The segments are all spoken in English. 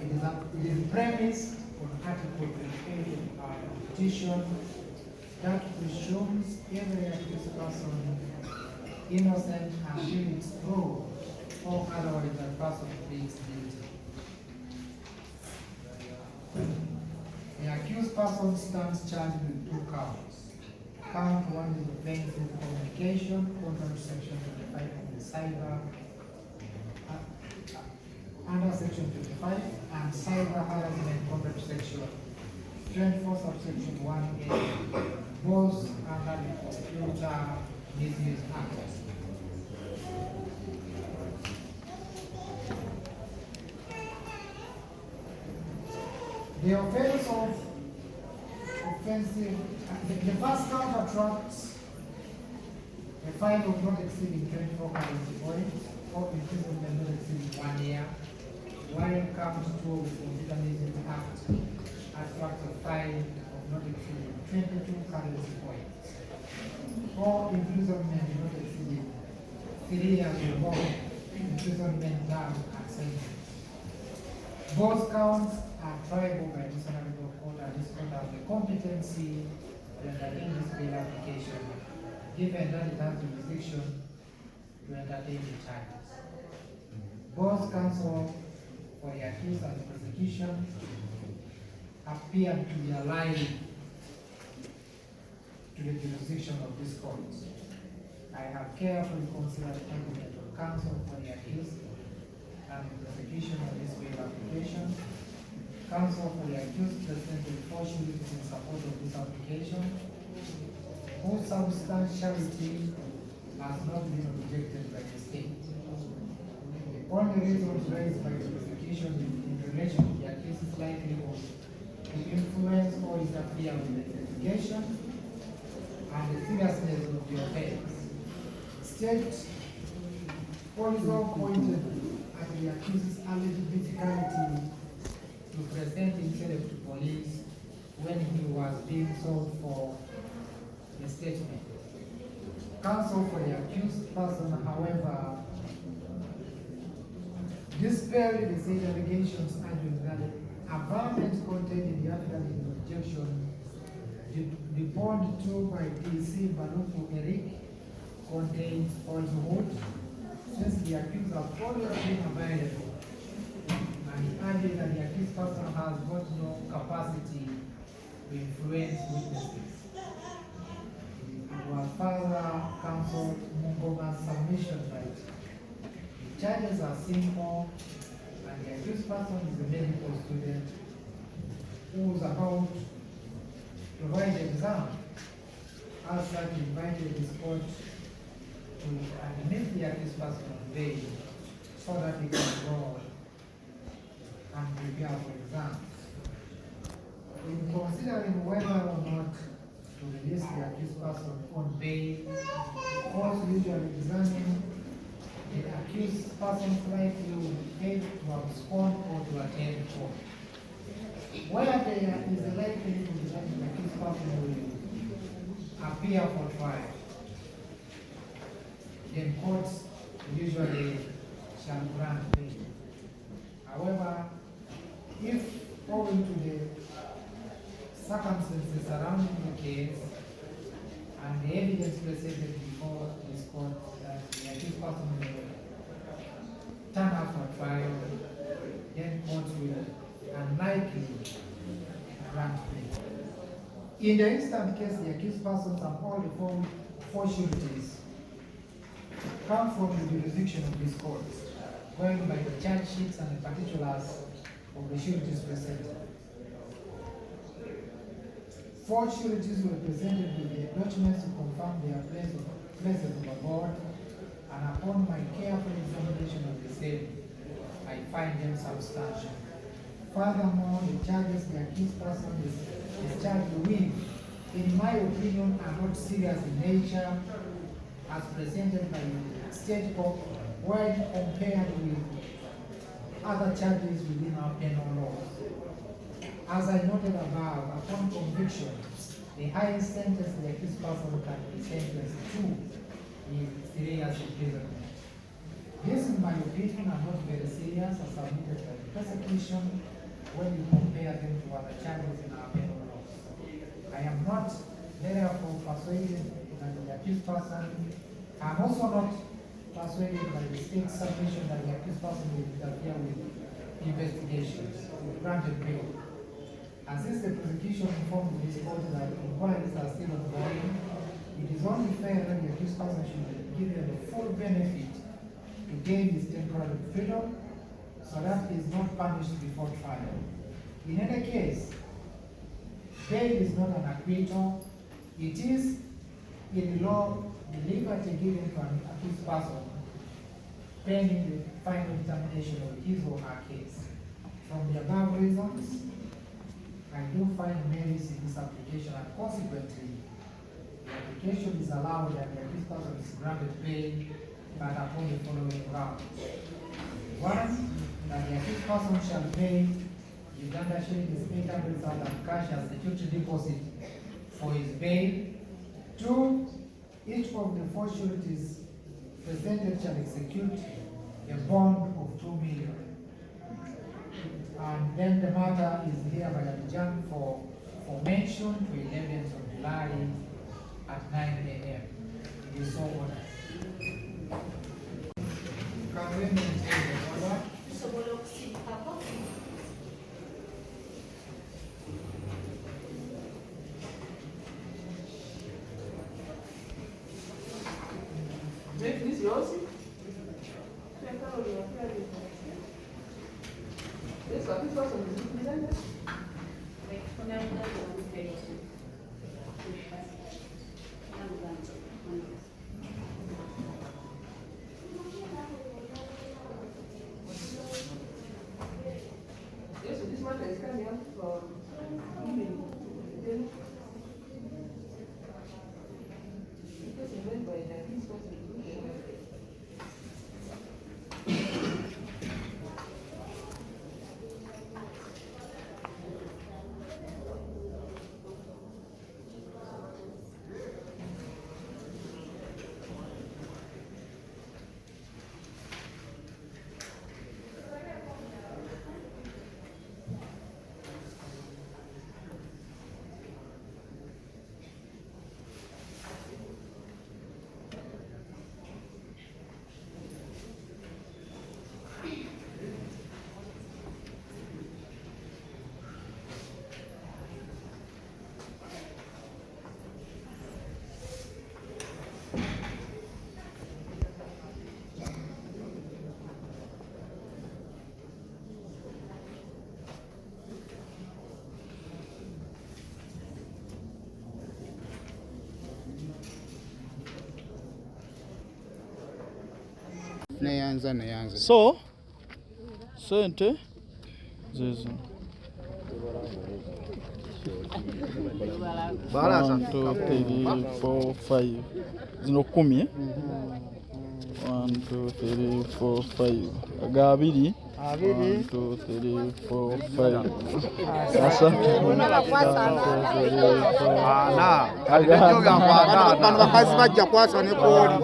It is premised on Article 28 of our Constitution that presumes every accused person innocent until it's proved or otherwise the person pleads guilty. The accused person stands charged with 2 counts. Count 1 is offensive communication, contrary to Section 25 of the Cyber under Section 25, and cyber harassment contrary to Section 24 subsection 1A, both under the Computer Misuse Act. The offense of offensive, the first count attracts a fine of not exceeding 24 currency points or imprisonment not exceeding 1 year, while count 2 of the Computer Misuse Act attracts a fine of not exceeding 22 currency points or imprisonment not exceeding 3 years or more, imprisonment term and sentence. Both counts are triable by this honorable court, and this court has the competency to entertain this bail application, given that it has jurisdiction to entertain the charges. Both counsel for the accused and the prosecution appear to be aligned to the jurisdiction of this court. I have carefully considered the argument of counsel for the accused and the prosecution of this bail application. Counsel for the accused presented 4 sureties in support of this application, whose substantiality has not been objected by the state. The only reasons raised by the prosecution in relation to the accused's likelihood to influence or interfere with the investigation and the seriousness of the offense. State also pointed at the accused's alleged difficulty to present himself to police when he was being sold for a statement. Counsel for the accused person, however, dispelled the said allegations, arguing that the averment contained in the affidavit of objection deposed to by PC Banuku Eric contains falsehood, since the accused has always been available. And he added that the accused person has got no capacity to influence witnesses. It was further counsel Mungoma's submission that the charges are simple and the accused person is a medical student who is about to write the exam. As such, invited his court to admit the accused person on bail so that he can go and prepare for exams. In considering whether or not to release the accused person on bail, courts usually examine the accused person's likelihood to abscond or to attend court. Where there is a likelihood that the accused person will appear for trial, then courts usually shall grant bail. However, if owing to the circumstances surrounding the case and the evidence presented before this court that the accused person will turn up for trial, then courts will unlikely grant bail. In the instant case, the accused persons and all the 4 sureties come from the jurisdiction of this court, going by the charge sheets and the particulars of the sureties presented. 4 sureties were presented with the documents to confirm their places of abode, and upon my careful examination of the same, I find them substantial. Furthermore, the charges the accused person is charged with, in my opinion, are not serious in nature, as presented by the state court, when compared with other charges within our penal laws. As I noted above, upon conviction, the highest sentence the accused person can be sentenced to is 3 years imprisonment. This, in my my opinion, are not very serious as submitted by the prosecution when you compare them to other charges in our penal laws. I am not therefore persuaded that the accused person, I am also not persuaded by the state's submission that the accused person will interfere with investigations with granted bail. And since the prosecution informed this court that inquiries are still ongoing, it is only fair that the accused person should be given the full benefit to gain his temporary freedom so that he is not punished before trial. In any case, bail is not an acquittal. It is, in law, the liberty given to an accused person pending the final determination of his or her case. From the above reasons, I do find merits in this application, and consequently, the application is allowed and the accused person is granted bail, but upon the following grounds. One, that the accused person shall pay Uganda shillings 800,000 cash as security deposit for his bail. Two, each of the four sureties presented shall execute a bond of 2 million. And then the matter is hereby adjourned for mention to 11th of July at 9 a.m. It is so ordered. Can we maintain the order? This is yours? This person is presented. Yes, this matter is coming up from Neyanza. So, sente zizo. Balaza. 1, 2, 3, 4, 5. Zino 10. 1, 2, 3, 4, 5. Aga 2. 1, 2, 3, 4, 5. Sasa. Bano bakazi bajja kwasa ne koli.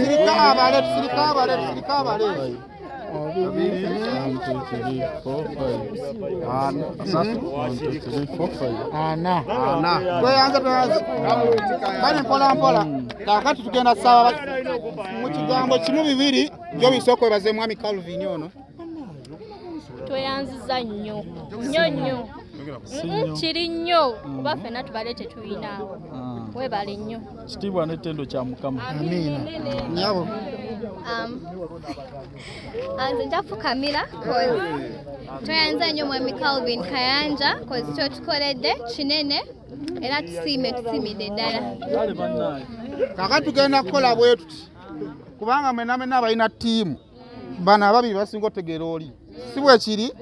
Sirika bale. 1, 2, 3, 4, 5. Ana. Tweyanza. Bali mpola. Kakati tugenda sawa mu kigambo kimu bibiri byo bisoko baze mwami Calvin ono. Tweyanziza nnyo. Nnyo. Kiri nnyo. Kuba ffenna tubalete tuyinaawo. Webale nnyo. Kitiibwa n'ettendo kya Mukama. Amina. Nyabo. Anze njafukamira tweyanza nnyo mwami Calvin Kayanja kozi kyotukoledde kinene era tusiimidde ddala. Kakati tugenda kukola bwetuti kubanga mena abalina ttiimu bano ababiri basinga otegeera oli si bwe kiri.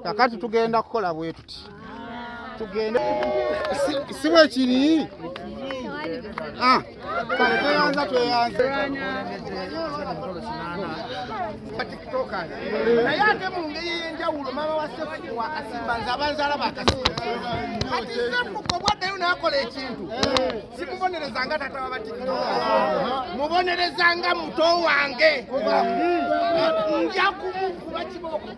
Kakati tugenda kukola bwetuti tugende si bwe kiri tweyanza naye ate mu ngeri y'enjawulo maama wa Cephco akasimba nze abanzaala bakasimba ati Cephco bwaddayo n'akola ekintu simubonerezanga tata wa batikitoka mubonerezanga muto wange nja kumukuba kiboko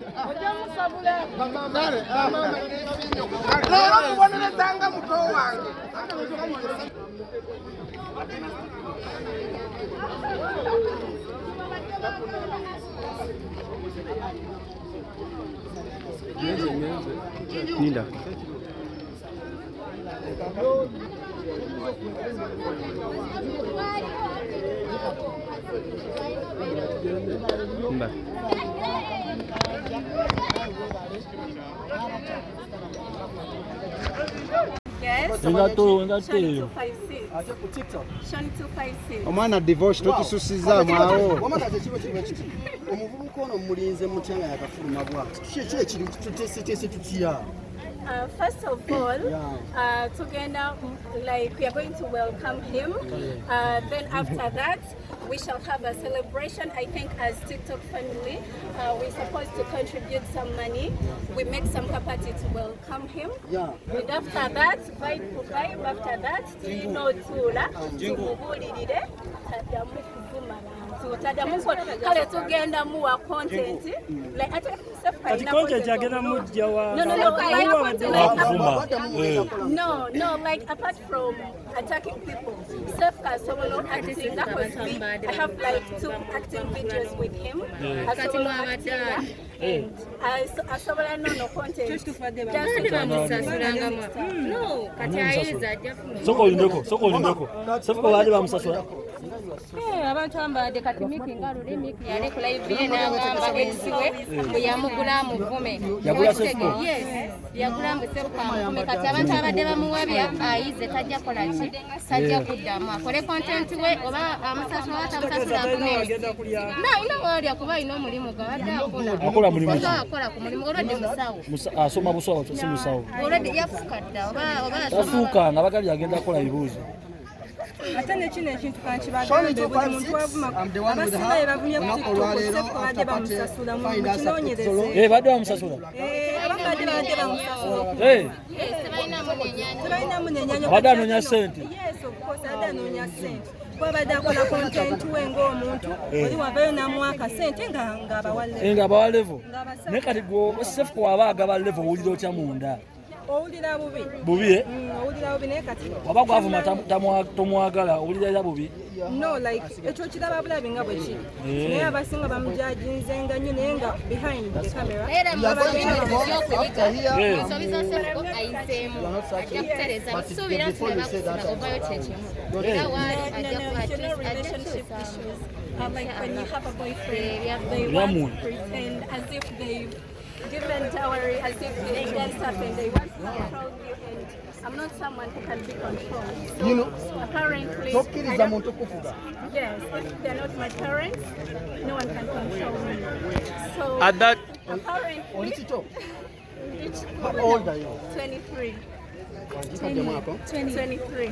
leero mubonerezanga muto wange Ninda. Nda. Yes. Ngato. omwana divorce tokisusiza mwawo Omuvubuka ono mulinze mutyanga yakafuluma bwati kiki ekiri tutese tutya. First of all, together, like we are going to welcome him. Then after that, we shall have a celebration. I think as TikTok family, we're supposed to contribute some money. We make some capacity to welcome him. And after that, vibe after that, kale tugenda muwa content like ate Kati content agenda mujja wa no like apart from attacking people Cephco solo acting that was me. I have like 2 acting videos with him and I saw no content just no kati aiza soko lindeko Cephco bali bamusasula abantu ambadde kati miki ngalule miki yali ku live ye n'agamba eksiwe bwe yamugula amuvume yagula Cephco yagula Cephco amuvume kati abantu abadde bamuwabya ayize tajja kola ki tajja kuddamu akole content we oba amusasula atamusasula ina walya kuba ina omulimu gabadde akola mulimu ku mulimu olwadde musawo asoma busawo si musawo olwadde yafukadda oba tafuuka nga bagali agenda kola ebibuuzo ate nekino ekintu kankibagambe buli muntu wavuma abasinga bavumye ku TikTok Cephco badde bamusasula mu kinoonyereze badde bamusasula ababadde badde bamusasula tebalinamu nenyanyo abadde anoonya ssente yes of course abadde anoonya ssente kuba badde akola content we ng'omuntu oli wavayo n'amuwaka ssente nga abawa level naye kati gwe Cephco aba agaba level owulira otya munda owulira bubi owulira bubi naye kati oba gwavuma tomwagala owulira bubi no like ekyo kiraba bulabi nga bwe kiri naye abasinga bamujajinzenga nnyo naye nga behind the camera era mubyokuyiga ensobi za Cephco ayiseemu ajja kutereza bisuubira tunabakusima ovayo kyekimu era waali ajja relationship issues like when you have a boyfriend they want to pretend as if they've given dowry, as if they've done stuff and they want to control you, and I'm not someone who can be controlled. So, You know, apparently, yes, if they're not my parents, no one can control me. So, At that, apparently, how old are you? 23. 23. 23.